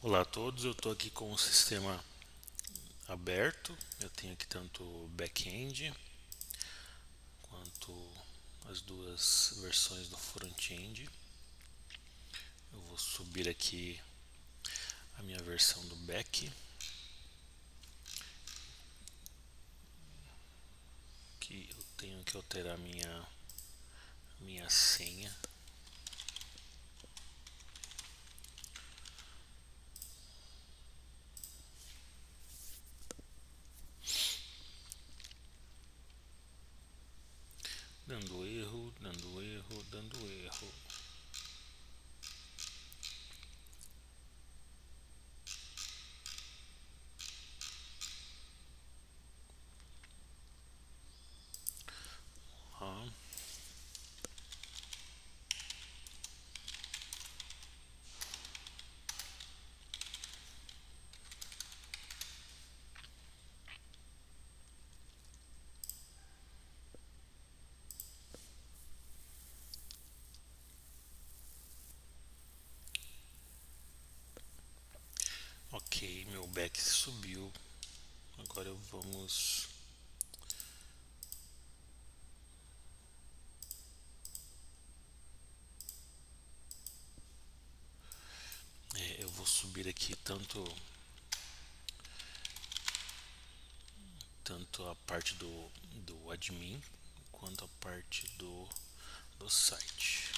Olá a todos, eu estou aqui com o sistema aberto. Eu tenho aqui tanto o back-end quanto as duas versões do front-end. Eu vou subir aqui a minha versão do back, que eu tenho que alterar minha senha. Dando erro, dando erro, dando erro. Ah, ok, meu back subiu. Agora vamos. Eu vou subir aqui tanto a parte do admin quanto a parte do site.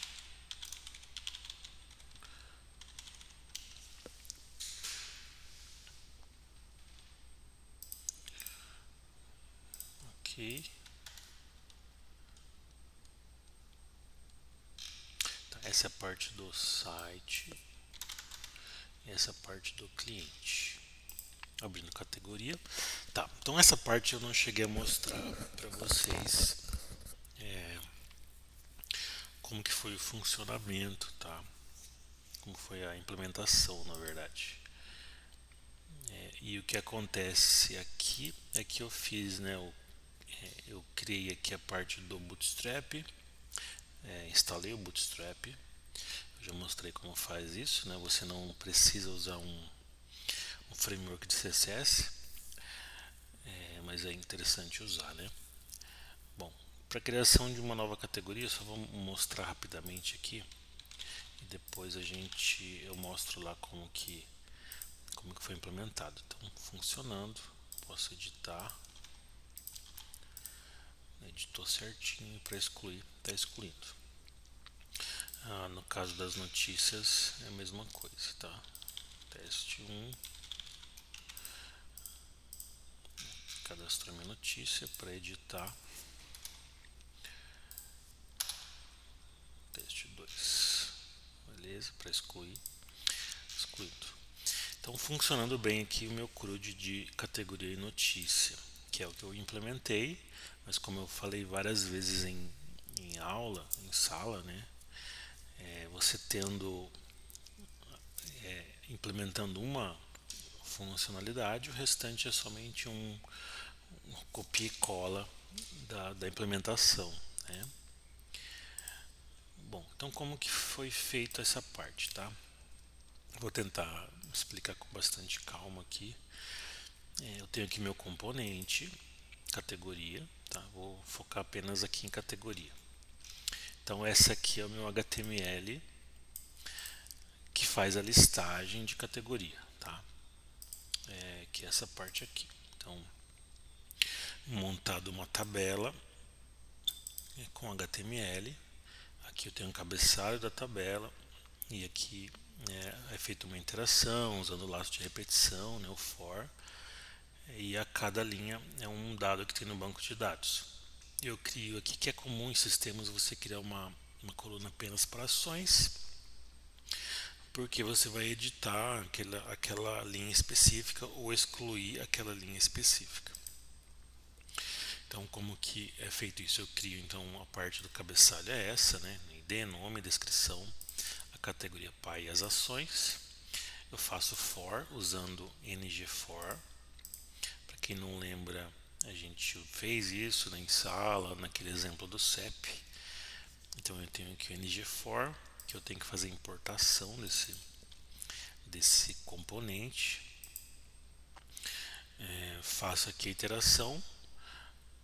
Ok. Tá, essa é a parte do site e essa é a parte do cliente. Abrindo categoria. Tá, então essa parte eu não cheguei a mostrar para vocês como que foi o funcionamento, tá? Como foi a implementação, na verdade. E o que acontece aqui é que eu fiz, né? Eu criei aqui a parte do Bootstrap, instalei o Bootstrap. Eu já mostrei como faz isso, né? Você não precisa usar um framework de CSS, mas é interessante usar, né? Bom, para a criação de uma nova categoria, só vou mostrar rapidamente aqui e depois eu mostro lá como que foi implementado. Então, funcionando, posso editar, editou certinho para excluir, está excluindo. No caso das notícias é a mesma coisa, tá? Teste 1, cadastrou minha notícia para editar. Teste 2, beleza, para excluir, excluído. Então, funcionando bem aqui o meu CRUD de categoria e notícia, que é o que eu implementei, mas como eu falei várias vezes em aula, em sala, né? Você implementando uma funcionalidade, o restante é somente um copia e cola da implementação, né? Bom, então como que foi feita essa parte, tá? Vou tentar explicar com bastante calma aqui. Eu tenho aqui meu componente, categoria, tá? Vou focar apenas aqui em categoria. Então essa aqui é o meu HTML que faz a listagem de categoria, tá? Que é essa parte aqui. Então, montado uma tabela com HTML. Aqui eu tenho um cabeçalho da tabela e aqui é feita uma interação usando o laço de repetição, né, o for, e a cada linha é um dado que tem no banco de dados. Eu crio aqui, que é comum em sistemas você criar uma coluna apenas para ações, porque você vai editar aquela linha específica ou excluir aquela linha específica. Então, como que é feito isso? Eu crio então a parte do cabeçalho é essa, né? ID, nome, descrição, a categoria pai e as ações. Eu faço for usando ngFor. Para quem não lembra, a gente fez isso em sala, naquele exemplo do CEP. Então eu tenho aqui o ngFor, que eu tenho que fazer a importação desse componente, faço aqui a iteração.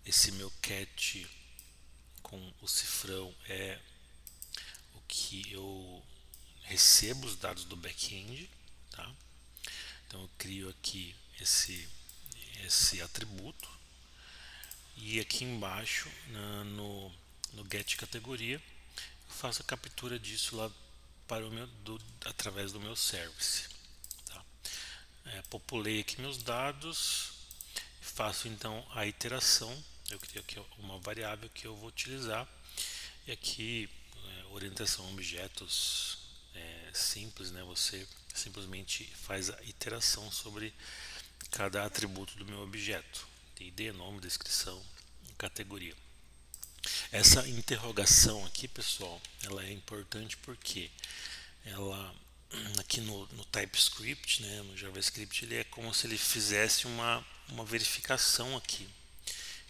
Esse meu cat com o cifrão é o que eu recebo os dados do back-end, tá? Então eu crio aqui esse atributo, e aqui embaixo no get categoria eu faço a captura disso lá para através do meu service, tá? Populei aqui meus dados, faço então a iteração. Eu crio aqui uma variável que eu vou utilizar, e aqui orientação a objetos simples, né? Você simplesmente faz a iteração sobre cada atributo do meu objeto: ID, nome, descrição, categoria. Essa interrogação aqui, pessoal, ela é importante porque ela aqui no TypeScript, né, no JavaScript, ele é como se ele fizesse uma verificação aqui.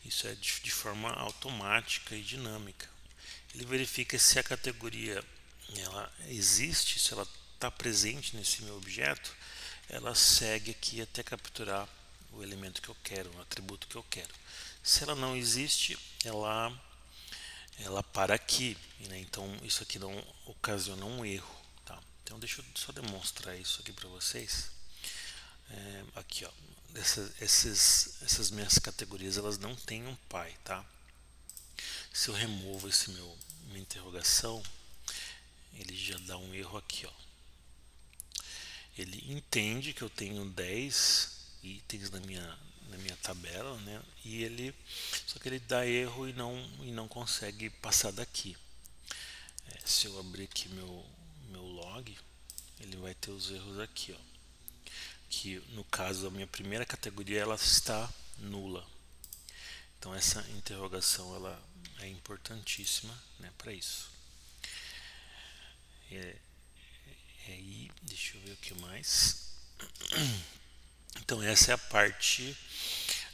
Isso é de forma automática e dinâmica. Ele verifica se a categoria ela existe, se ela está presente nesse meu objeto. Ela segue aqui até capturar o elemento que eu quero, o atributo que eu quero. Se ela não existe, ela para aqui, né? Então isso aqui não ocasiona um erro, tá? Então deixa eu só demonstrar isso aqui para vocês. Aqui, ó, essas minhas categorias, elas não têm um pai, tá? Se eu removo minha interrogação, ele já dá um erro aqui, ó. Ele entende que eu tenho 10 itens na minha tabela, né? Só que ele dá erro e não consegue passar daqui. Se eu abrir aqui meu log, ele vai ter os erros aqui, ó. Que no caso a minha primeira categoria ela está nula. Então essa interrogação ela é importantíssima, né, para isso. Aí, deixa eu ver o que mais. Então essa é a parte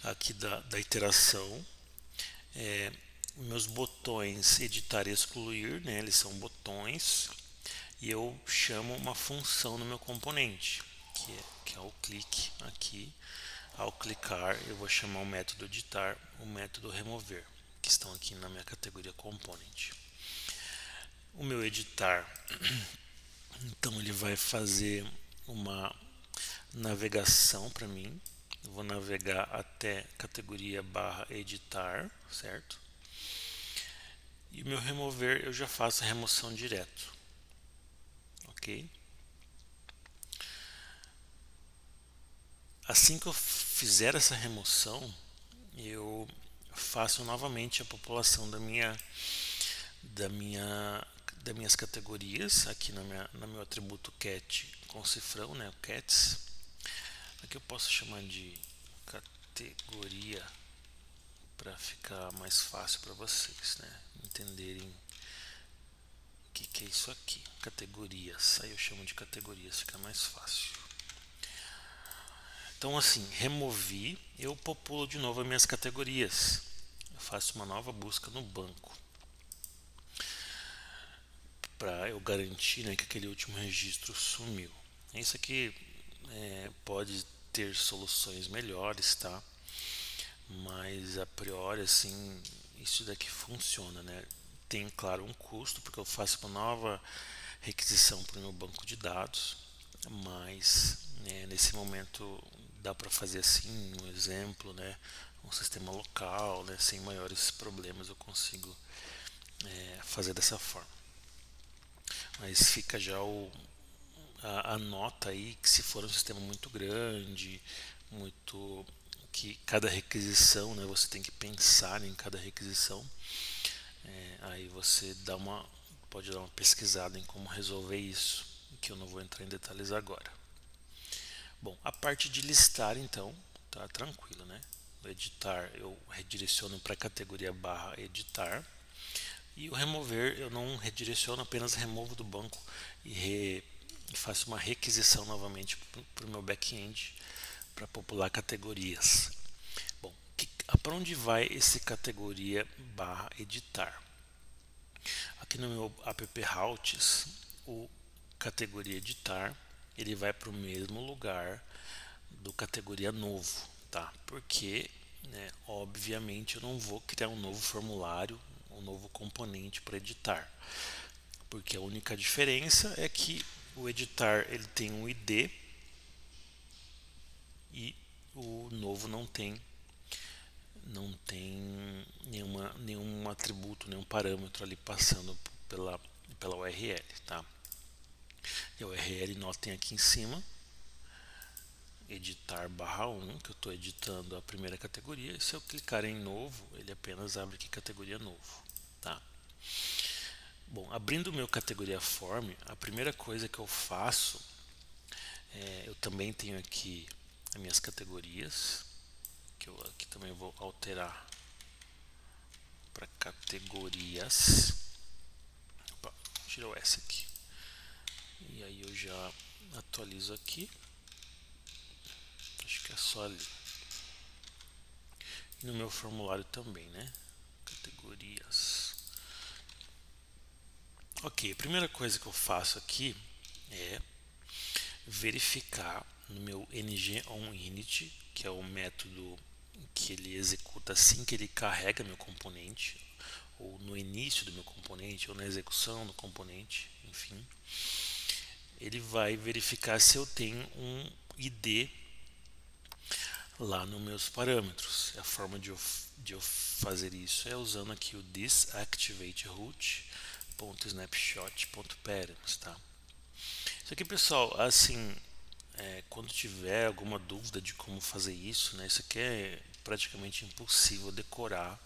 aqui da iteração. Meus botões editar e excluir, né, eles são botões, e eu chamo uma função no meu componente, que é o clique aqui. Ao clicar, eu vou chamar o método editar, o método remover, que estão aqui na minha categoria component. O meu editar, então ele vai fazer uma navegação para mim. Eu vou navegar até categoria barra editar, certo? E o meu remover, eu já faço a remoção direto, ok? Assim que eu fizer essa remoção, eu faço novamente a população das minhas categorias aqui no meu atributo cat com cifrão, né, o cats. Aqui eu posso chamar de categoria para ficar mais fácil para vocês, né, entenderem o que é isso aqui. Categorias, aí eu chamo de categorias, fica mais fácil. Então assim, removi, eu populo de novo as minhas categorias. Eu faço uma nova busca no banco para eu garantir, né, que aquele último registro sumiu. Isso aqui pode ter soluções melhores, tá? Mas a priori, assim, isso daqui funciona, né? Tem, claro, um custo, porque eu faço uma nova requisição para o meu banco de dados, mas nesse momento dá para fazer assim, um exemplo, né? Um sistema local, né? Sem maiores problemas eu consigo fazer dessa forma. Mas fica já a nota aí que se for um sistema muito grande, muito que cada requisição, né, você tem que pensar em cada requisição, aí você pode dar uma pesquisada em como resolver isso, que eu não vou entrar em detalhes agora. Bom, a parte de listar, então, tá tranquilo, né? O editar eu redireciono para a categoria barra editar, e o remover eu não redireciono, apenas removo do banco e faço uma requisição novamente para o meu back-end para popular categorias. Bom, para onde vai esse categoria barra editar? Aqui no meu app routes, o categoria editar, ele vai para o mesmo lugar do categoria novo, tá? Porque, né, obviamente eu não vou criar um novo formulário, um novo componente para editar, porque a única diferença é que o editar ele tem um ID e o novo nenhum atributo, nenhum parâmetro ali passando pela URL, tá? E a URL notem aqui em cima, editar /1, que eu estou editando a primeira categoria, e se eu clicar em novo, ele apenas abre aqui categoria novo, tá? Bom, abrindo o meu categoria form, a primeira coisa que eu faço, eu também tenho aqui as minhas categorias, que eu aqui também vou alterar para categorias. Opa, tira o S aqui. E aí eu já atualizo aqui. Acho que é só ali. E no meu formulário também, né? Categorias. Ok, a primeira coisa que eu faço aqui é verificar no meu ngOnInit, que é o método que ele executa assim que ele carrega meu componente, ou no início do meu componente, ou na execução do componente, enfim. Ele vai verificar se eu tenho um ID lá nos meus parâmetros. A forma de eu fazer isso é usando aqui o thisActivateRoot.snapshot.params, tá? Isso aqui, pessoal, assim, quando tiver alguma dúvida de como fazer isso, né, isso aqui é praticamente impossível decorar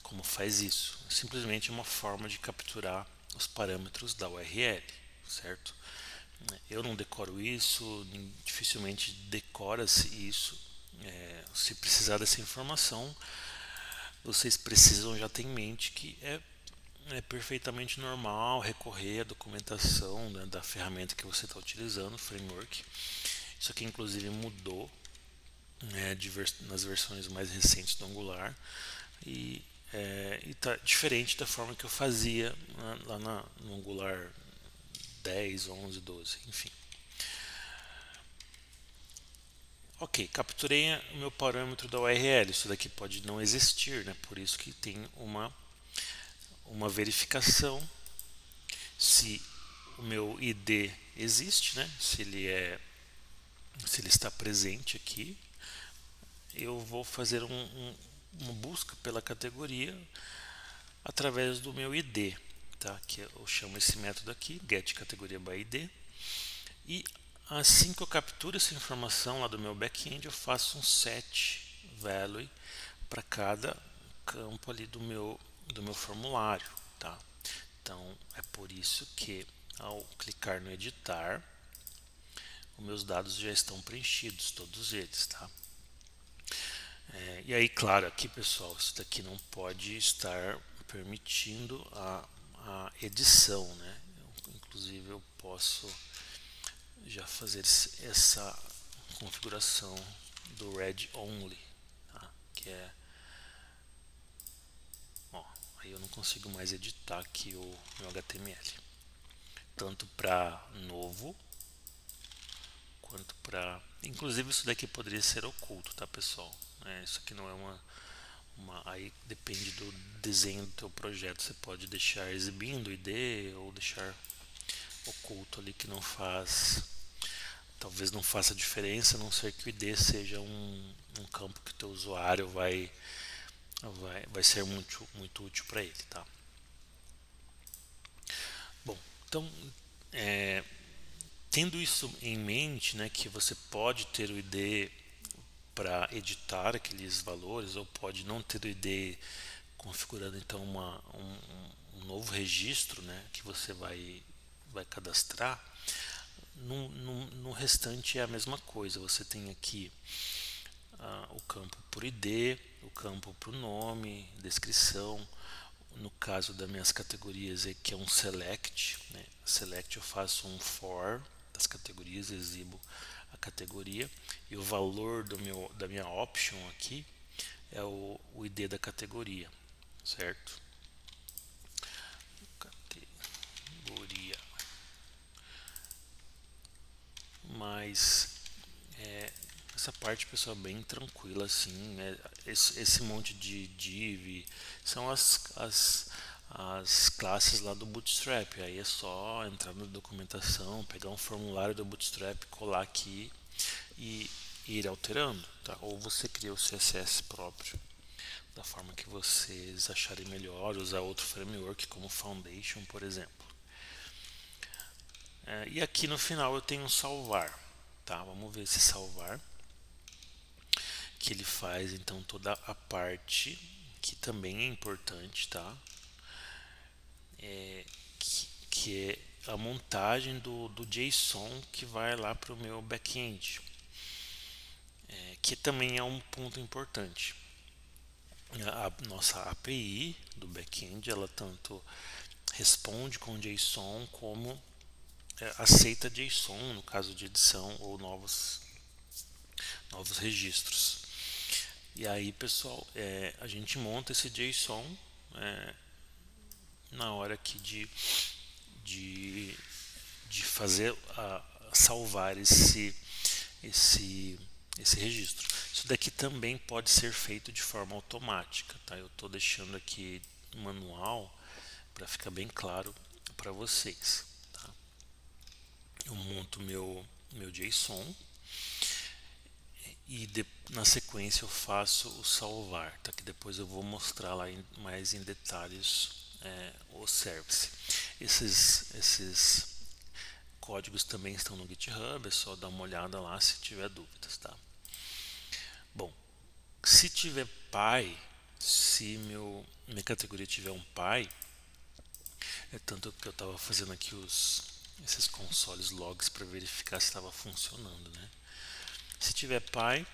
como faz isso. É simplesmente uma forma de capturar os parâmetros da URL, certo? Eu não decoro isso, dificilmente decora-se isso. Se precisar dessa informação, vocês precisam já ter em mente que é perfeitamente normal recorrer à documentação, né, da ferramenta que você está utilizando, o framework. Isso aqui inclusive mudou, né, nas versões mais recentes do Angular e está diferente da forma que eu fazia lá no Angular 10, 11, 12, enfim. Ok, capturei o meu parâmetro da URL. Isso daqui pode não existir, né? Por isso que tem uma verificação se o meu ID existe, né? Se ele está presente aqui. Eu vou fazer uma busca pela categoria através do meu ID, tá? Que eu chamo esse método aqui, getCategoriaById. E assim que eu capturo essa informação lá do meu backend, eu faço um set value para cada campo ali do meu formulário, tá? Então é por isso que ao clicar no editar, os meus dados já estão preenchidos, todos eles, tá? E aí, claro, aqui pessoal, isso daqui não pode estar permitindo a edição, né? Inclusive eu posso já fazer essa configuração do read only, tá? Que é, ó, aí eu não consigo mais editar aqui o meu HTML, tanto para novo quanto para, inclusive isso daqui poderia ser oculto, tá, pessoal? Isso aqui não é aí depende do desenho do teu projeto, você pode deixar exibindo o ID ou deixar oculto ali, que não faz, talvez não faça diferença, a não ser que o ID seja um campo que o teu usuário vai ser muito útil para ele, tá? Bom, então, tendo isso em mente, né, que você pode ter o ID para editar aqueles valores, ou pode não ter o ID configurando então um novo registro, né, que você vai cadastrar. No restante é a mesma coisa, você tem aqui o campo por ID, o campo para o nome, descrição. No caso das minhas categorias aqui é um select, né? Select eu faço um for das categorias, exibo a categoria e o valor da minha option aqui é o ID da categoria, certo? Categoria mas essa parte, pessoal, é bem tranquila assim, né? Esse monte de div são as classes lá do Bootstrap. Aí é só entrar na documentação, pegar um formulário do Bootstrap, colar aqui e ir alterando, tá? Ou você cria o CSS próprio da forma que vocês acharem melhor, usar outro framework como Foundation, por exemplo. E aqui no final eu tenho um salvar, tá? Vamos ver esse salvar, que ele faz então toda a parte que também é importante, tá? Que é a montagem do JSON que vai lá para o meu back-end, que também é um ponto importante. A nossa API do back-end, ela tanto responde com JSON como aceita JSON no caso de edição ou novos registros. E aí, pessoal, a gente monta esse JSON na hora aqui de fazer salvar esse registro. Isso daqui também pode ser feito de forma automática, tá? Eu estou deixando aqui manual para ficar bem claro para vocês, tá? Eu monto meu JSON e na sequência eu faço o salvar, tá? Que depois eu vou mostrar lá mais em detalhes o service. Esses códigos também estão no GitHub, é só dar uma olhada lá se tiver dúvidas, tá? Bom, se tiver pai, se minha categoria tiver um pai, tanto que eu estava fazendo aqui esses consoles logs para verificar se estava funcionando, né? Se tiver pai,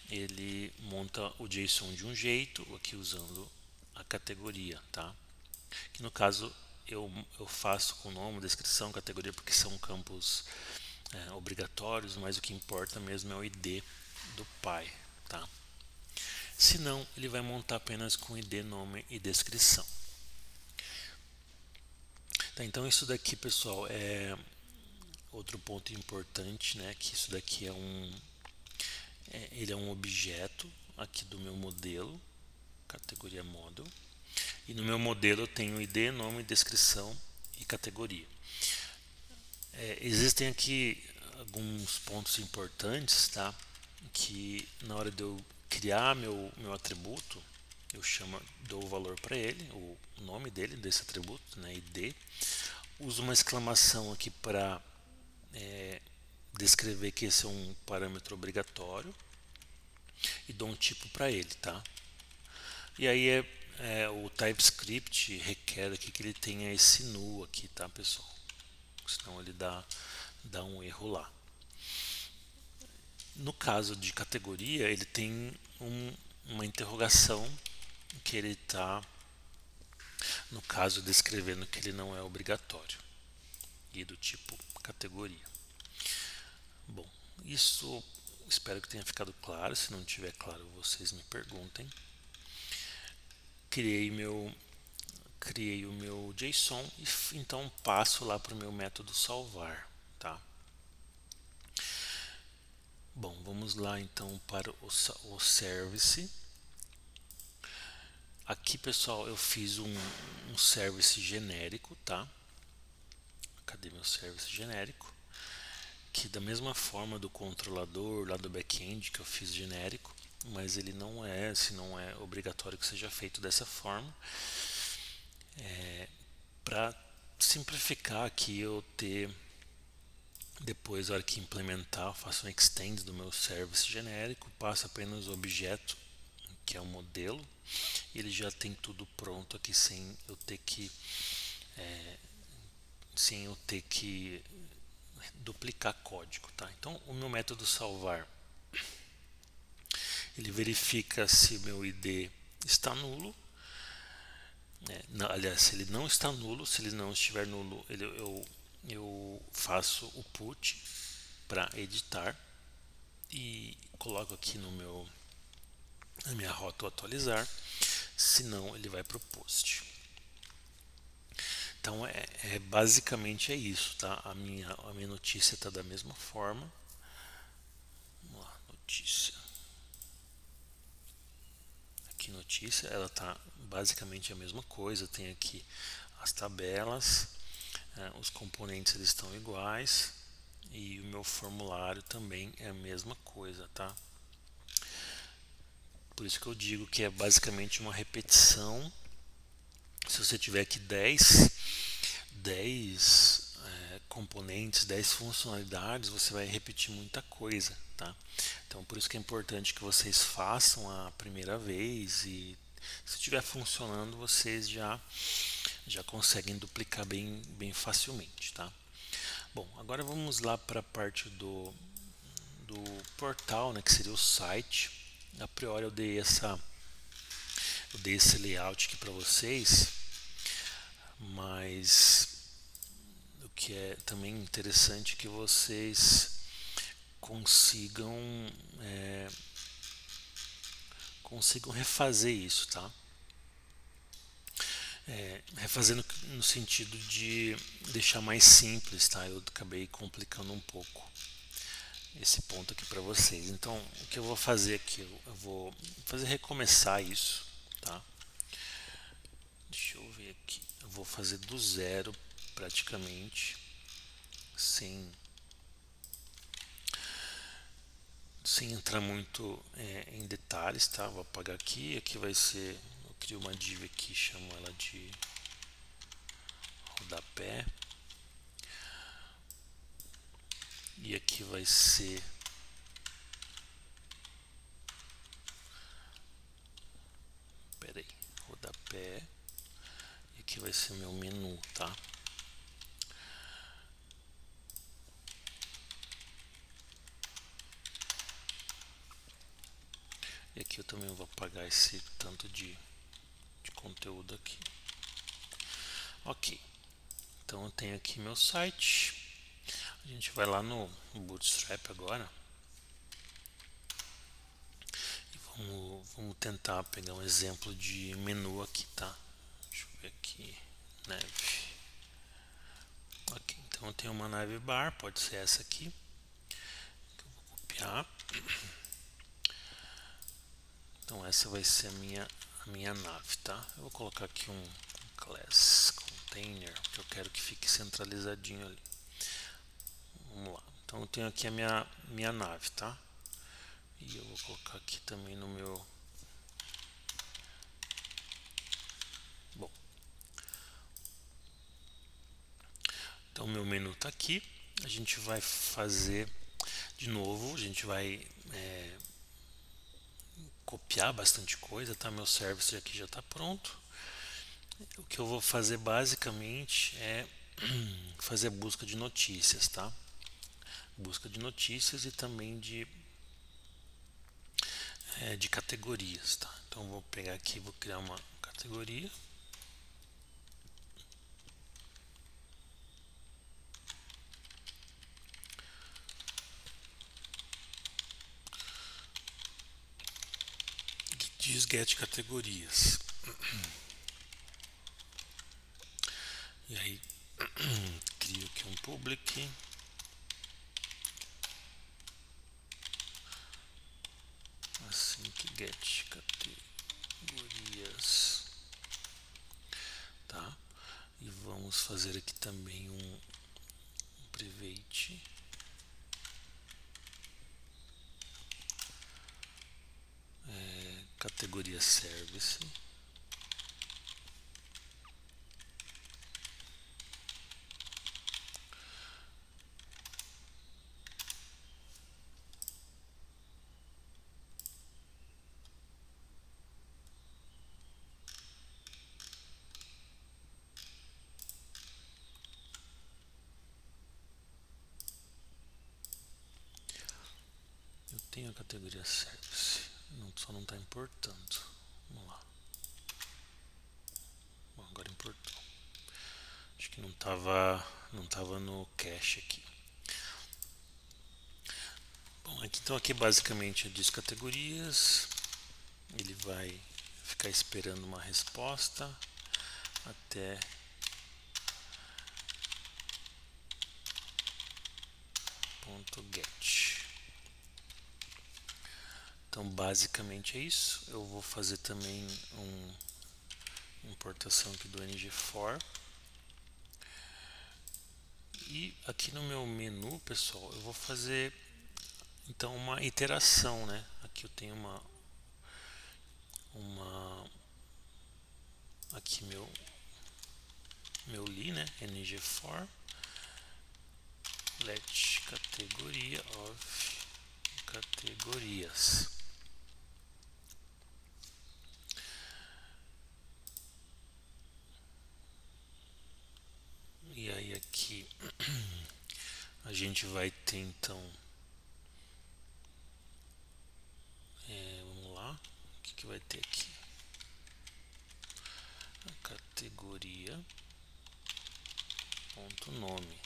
ele monta o JSON de um jeito, aqui usando a categoria, tá? Que no caso eu faço com nome, descrição, categoria, porque são campos obrigatórios, mas o que importa mesmo é o ID do pai, tá? Se não, ele vai montar apenas com ID, nome e descrição. Tá, então isso daqui, pessoal, é outro ponto importante, né? Que isso daqui ele é um objeto aqui do meu modelo, categoria model, e no meu modelo eu tenho ID, nome, descrição e categoria. Existem aqui alguns pontos importantes, tá? Que na hora de eu criar meu atributo, eu dou o valor para ele, o nome dele, desse atributo, né, ID. Uso uma exclamação aqui para descrever que esse é um parâmetro obrigatório e dou um tipo para ele, tá? E aí o TypeScript requer aqui que ele tenha esse null aqui, tá, pessoal? Senão ele dá um erro lá. No caso de categoria, ele tem uma interrogação que ele está, no caso, descrevendo que ele não é obrigatório e do tipo categoria. Bom, isso espero que tenha ficado claro. Se não tiver claro, vocês me perguntem. Criei o meu JSON e então passo lá para o meu método salvar, tá? Bom, vamos lá então para o service. Aqui, pessoal, eu fiz um service genérico, tá? Cadê meu service genérico? Que da mesma forma do controlador lá do back-end que eu fiz genérico, mas ele não é obrigatório que seja feito dessa forma. Para simplificar aqui, eu ter depois, na hora que implementar, eu faço um extend do meu service genérico, passo apenas o objeto, que é o modelo, e ele já tem tudo pronto aqui sem eu ter que duplicar código, tá? Então, o meu método salvar, ele verifica se o meu ID está nulo. Aliás, se ele não está nulo, se ele não estiver nulo, eu faço o put para editar e coloco aqui na minha rota o atualizar, senão ele vai para o post. Então basicamente é isso, tá? A minha notícia está da mesma forma. Vamos lá, notícia. Aqui notícia, ela tá basicamente a mesma coisa. Tem aqui as tabelas, os componentes eles estão iguais e o meu formulário também é a mesma coisa, tá? Por isso que eu digo que é basicamente uma repetição. Se você tiver aqui 10 componentes, 10 funcionalidades, você vai repetir muita coisa, tá? Então por isso que é importante que vocês façam a primeira vez e se estiver funcionando, vocês já conseguem duplicar bem facilmente, tá? Bom, agora vamos lá para a parte do portal, né, que seria o site. A priori eu dei esse layout aqui para vocês, mas o que é também interessante é que vocês consigam consigam refazer isso, tá? Refazendo no sentido de deixar mais simples, tá? Eu acabei complicando um pouco esse ponto aqui para vocês. Então, o que eu vou fazer aqui, eu vou fazer recomeçar isso, tá? Deixa eu ver aqui. Eu vou fazer do zero praticamente, sem entrar muito em detalhes, tá? Vou apagar aqui. Aqui vai ser, eu crio uma div aqui, chamo ela de rodapé. E aqui vai ser rodapé. E aqui vai ser meu menu, tá? E aqui eu também vou apagar esse tanto de conteúdo aqui. Ok, então eu tenho aqui meu site. A gente vai lá no Bootstrap agora. E vamos tentar pegar um exemplo de menu aqui, tá? Deixa eu ver aqui, neve. Ok, então eu tenho uma nave bar, pode ser essa aqui. Que eu vou copiar. Então essa vai ser a minha nave, tá? Eu vou colocar aqui um class container, que eu quero que fique centralizadinho ali. Vamos lá. Então eu tenho aqui a minha nave, tá? E eu vou colocar aqui também no meu... Bom. Então o meu menu tá aqui. A gente vai fazer de novo, a gente vai copiar bastante coisa, tá? Meu service aqui já está pronto. O que eu vou fazer basicamente é fazer busca de notícias, tá? Busca de notícias e também de categorias, tá? Então vou pegar aqui, vou criar uma categoria. Que diz get categorias. E aí crio aqui um public. Assim que get categorias, tá? E vamos fazer aqui também um private categoria service. Eu tenho a categoria service, só não está importando. Vamos lá. Bom, agora importou. Acho que não tava no cache aqui. Bom, então aqui basicamente é diz categorias. Ele vai ficar esperando uma resposta até get. Então basicamente é isso. Eu vou fazer também uma importação aqui do ng-for. E aqui no meu menu, pessoal, eu vou fazer então uma iteração, né? Aqui eu tenho aqui meu li, né? ng-for let categoria of categorias. E aí aqui a gente vai ter então vamos lá, o que vai ter aqui? A categoria ponto nome.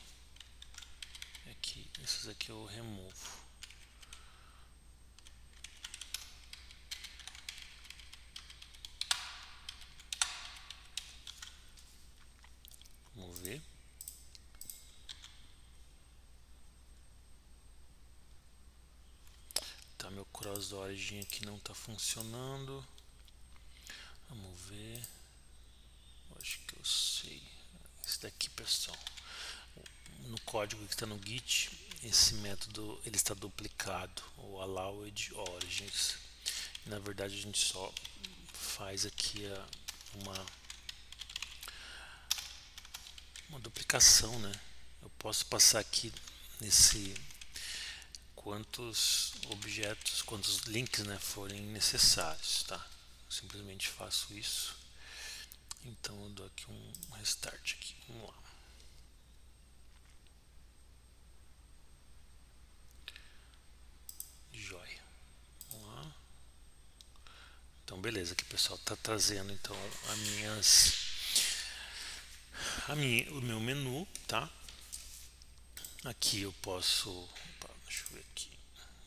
Aqui, esses aqui eu removo. Vamos ver. Tá, meu cross origin aqui não tá funcionando. Vamos ver. Eu acho que eu sei. Esse daqui, pessoal. No código que está no Git, esse método ele está duplicado, o allowed origins. Na verdade, a gente só faz aqui uma duplicação, né? Eu posso passar aqui nesse quantos objetos, quantos links, né, forem necessários, tá? Eu simplesmente faço isso. Então eu dou aqui um restart aqui. Vamos lá. Joia. Vamos lá. Então beleza, aqui pessoal tá trazendo então o meu menu, tá? Aqui eu posso, deixa eu ver aqui.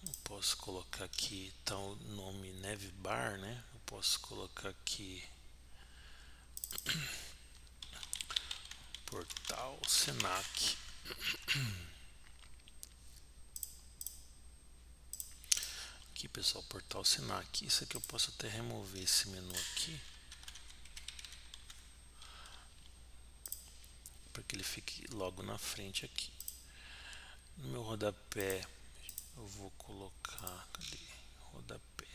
Eu posso colocar aqui tá o nome Navbar, né? Eu posso colocar aqui Portal Senac. Aqui pessoal, Portal Senac. Isso aqui eu posso até remover esse menu aqui, para que ele fique logo na frente aqui. No meu rodapé eu vou colocar, cadê? Rodapé.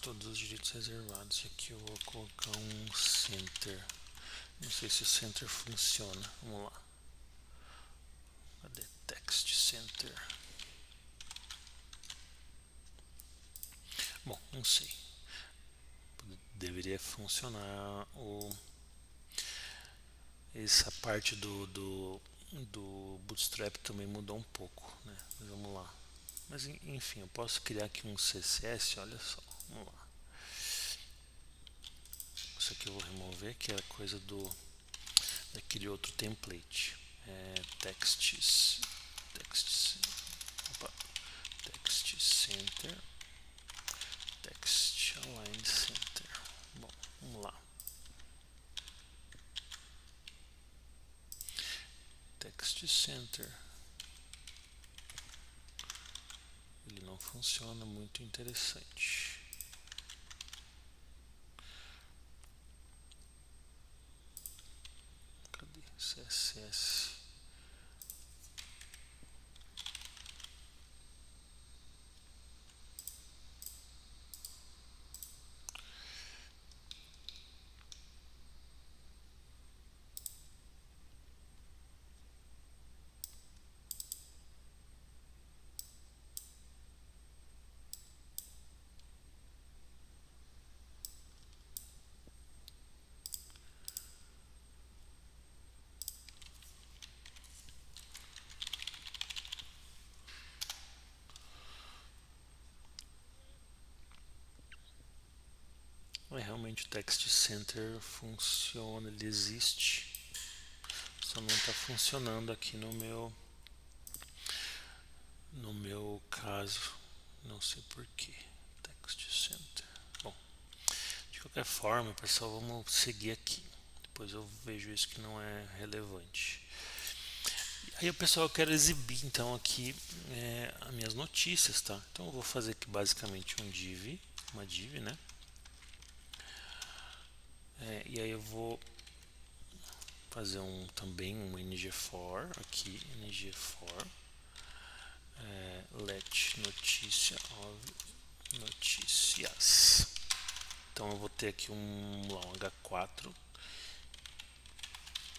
Todos os direitos reservados. E aqui eu vou colocar um center. Não sei se o center funciona. Vamos lá. Cadê text center? Bom, não sei. Deveria funcionar essa parte do Bootstrap também mudou um pouco, né? Mas vamos lá. Mas enfim, eu posso criar aqui um CSS, olha só. Vamos lá. Isso aqui eu vou remover, que é coisa daquele outro template. Text center, text align center. Bom, vamos lá. Text center. Ele não funciona, muito interessante. Cadê? CSS. Realmente o Text Center funciona, ele existe, só não está funcionando aqui no meu caso, não sei porquê. Text Center. Bom, de qualquer forma, pessoal, vamos seguir aqui. Depois eu vejo isso que não é relevante. Aí, pessoal, eu quero exibir então aqui as minhas notícias, tá? Então eu vou fazer aqui basicamente uma div, né? E aí eu vou fazer também um ngFor aqui, ngFor let notícia of notícias. Então eu vou ter aqui um H4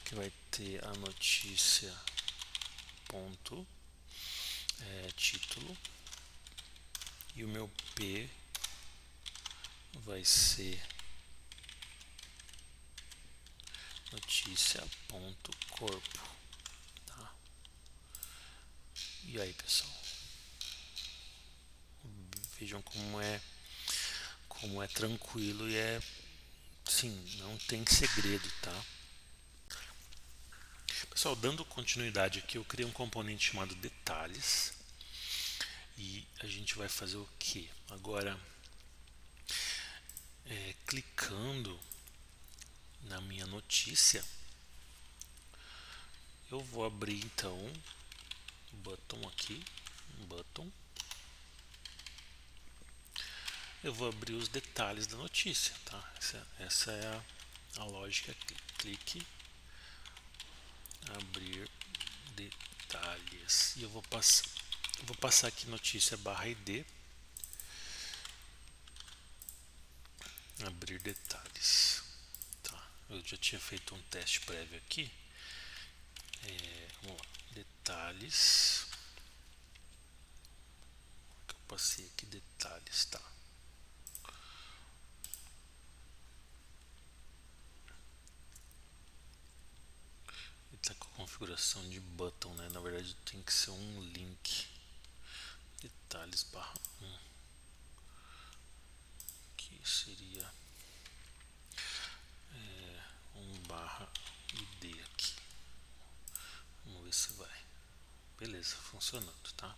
que vai ter a notícia ponto título, e o meu P vai ser notícia ponto corpo, tá? E aí, pessoal, vejam como é tranquilo e sim, não tem segredo, tá? Pessoal, dando continuidade aqui, eu criei um componente chamado detalhes. E a gente vai fazer o que? Agora, clicando na minha notícia, eu vou abrir então um button aqui, eu vou abrir os detalhes da notícia, tá? Essa é a lógica aqui. Clique, abrir detalhes, e eu vou passar aqui notícia /id, abrir detalhes, tá? Eu já tinha feito um teste prévio aqui. Vamos lá, detalhes, eu passei aqui detalhes, tá? Ele tá com a configuração de button, né? Na verdade tem que ser um link, detalhes /1, que seria /id aqui. Vamos ver se vai. Beleza, funcionando, tá?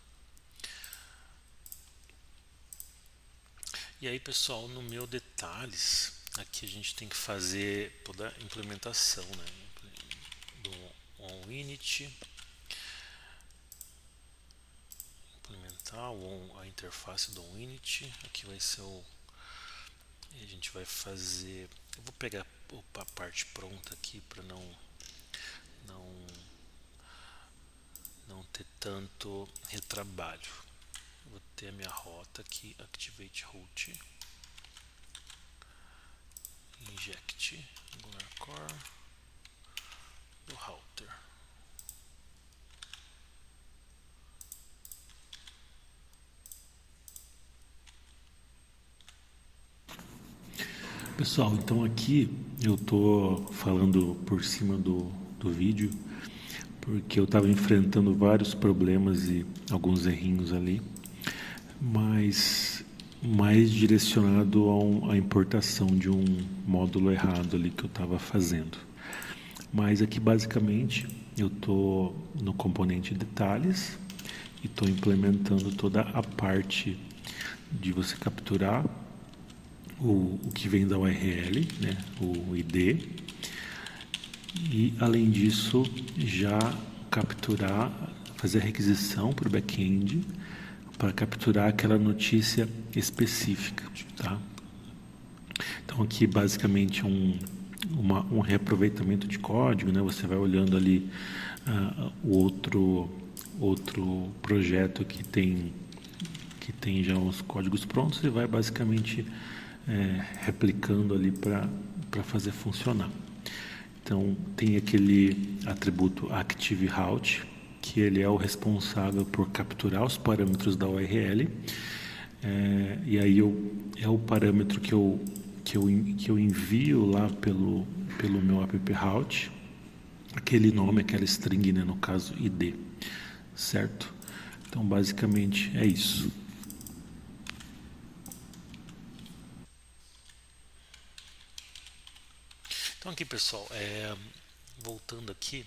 E aí, pessoal, no meu detalhes, aqui a gente tem que fazer toda a implementação, né? Do onInit, implementar a interface do onInit. Aqui vai ser a gente vai fazer. Eu vou pegar a parte pronta aqui para não ter tanto retrabalho. Vou ter a minha rota aqui, activate route, inject Angular Core do router. Pessoal, então aqui eu tô falando por cima do vídeo porque eu estava enfrentando vários problemas e alguns errinhos ali, mas mais direcionado à importação de um módulo errado ali que eu estava fazendo. Mas aqui basicamente eu estou no componente detalhes e estou implementando toda a parte de você capturar o que vem da URL, né, o ID, e além disso já capturar, fazer a requisição para o back-end para capturar aquela notícia específica, tá? Então aqui basicamente um reaproveitamento de código, né? Você vai olhando ali o outro projeto que tem já os códigos prontos e vai basicamente replicando ali para fazer funcionar. Então tem aquele atributo ActiveRoute, que ele é o responsável por capturar os parâmetros da URL, e aí é o parâmetro que eu envio lá pelo meu app-route, aquele nome, aquela string, né, no caso ID, certo? Então basicamente é isso. Então aqui pessoal, voltando aqui,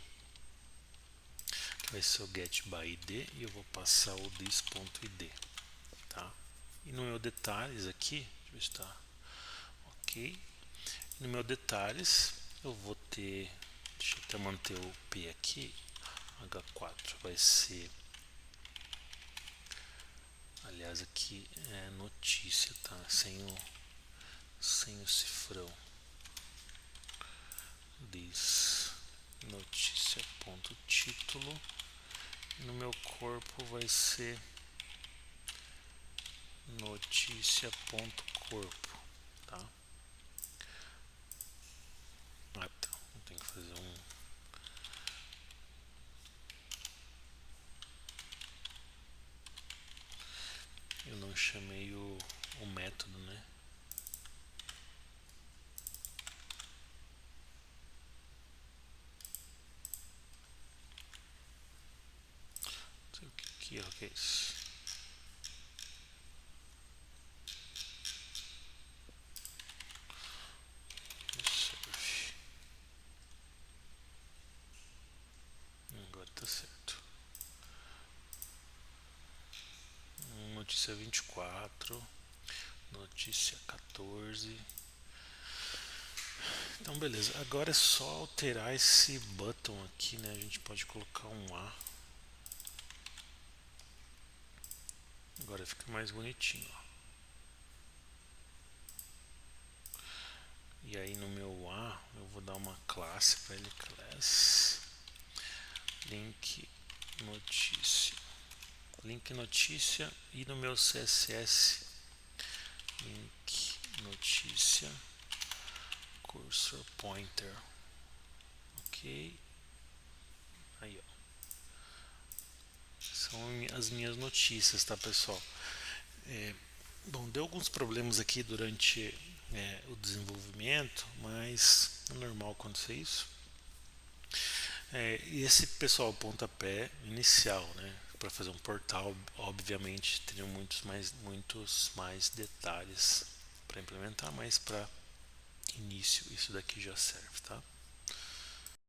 que vai ser o get by id e eu vou passar o this.id, tá? E no meu detalhes aqui, deixa eu ver se está ok. No meu detalhes eu vou ter, deixa eu até manter o P aqui, H4 vai ser, aliás aqui é notícia, tá? Sem o cifrão. This notícia ponto título. No meu corpo vai ser notícia ponto corpo, tá? Ah, tá. Tem que fazer um. Eu não chamei o método, né? Não sei o que erro que é isso. Serve. Agora tá certo. Notícia 24. Notícia 14. Então beleza, agora é só alterar esse button aqui, né? A gente pode colocar um A. Agora fica mais bonitinho, ó. E aí no meu A eu vou dar uma classe para ele, class link notícia. Link notícia e no meu CSS link notícia cursor pointer. Ok. Aí ó. São as minhas notícias, tá pessoal? Bom, deu alguns problemas aqui durante o desenvolvimento, mas é normal acontecer isso. E esse pessoal, o pontapé inicial, né? Para fazer um portal, obviamente, teriam muitos mais detalhes para implementar, mas para início isso daqui já serve, tá?